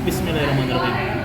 Bismillahirrahmanirrahim.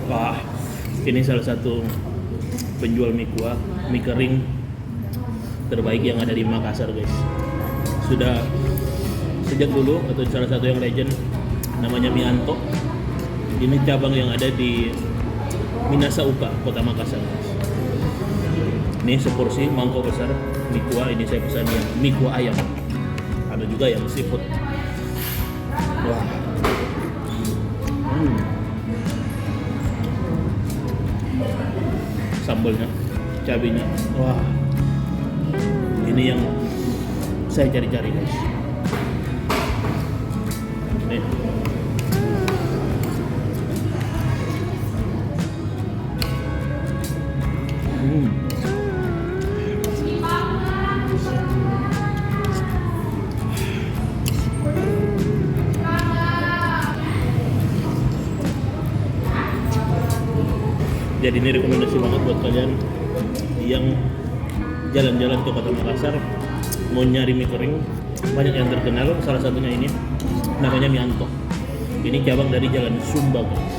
Wah, ini salah satu penjual mie kuah, mie kering terbaik yang ada di Makassar, guys. Sudah sejak dulu, atau salah satu yang legend, namanya Mie Anto. Ini cabang yang ada di Minasa Uka, Kota Makassar, guys. Ini seporsi mangkok besar mie kuah. Ini saya pesan yang mie kuah ayam. Ada juga yang seafood. Wah. Sambalnya, cabenya, wah, ini yang saya cari-cari, guys. Nih. Jadi ini rekomendasi banget buat kalian yang jalan-jalan ke Kota Makassar mau nyari mie kering. Banyak yang terkenal, salah satunya ini namanya Mie Anto. Ini cabang dari Jalan Sumba, guys.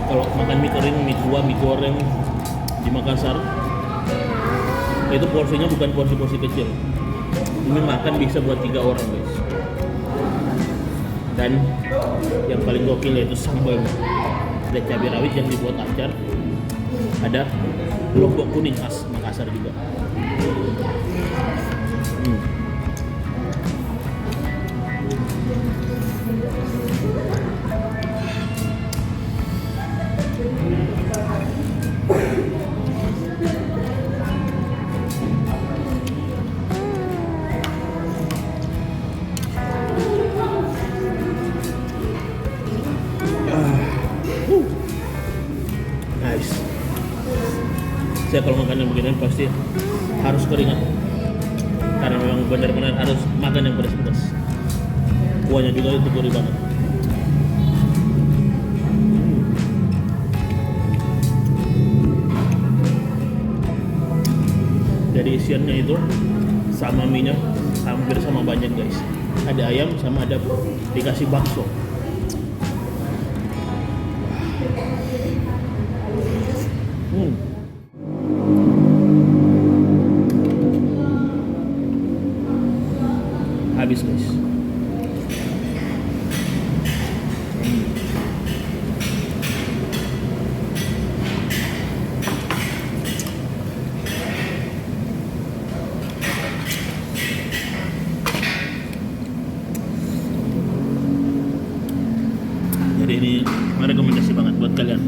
Kalau makan mie kering, mie kuah, mie goreng di Makassar, itu porsinya bukan porsi-porsi kecil. Ini makan bisa buat 3 orang, guys. Dan yang paling gokil yaitu sambalnya. Ada cabai rawit yang dibuat acar, ada lombok kuning khas Makassar juga. Nice. Saya kalau makan yang beginian pasti harus keringat, karena memang benar-benar harus makan yang pedas-pedas. Kuahnya juga itu gurih banget. Jadi isiannya itu sama mie-nya hampir sama banyak, guys. Ada ayam sama ada dikasih bakso. Habis, guys. Jadi ini rekomendasi banget buat kalian.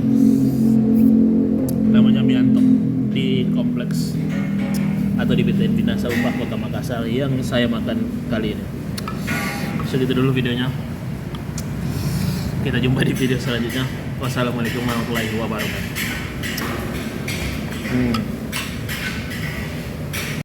Namanya Mie Anto di kompleks atau di BTN Minasa Uka, Kota Makassar yang saya makan kali ini. Segitu dulu videonya. Kita jumpa di video selanjutnya. Wassalamualaikum warahmatullahi wabarakatuh.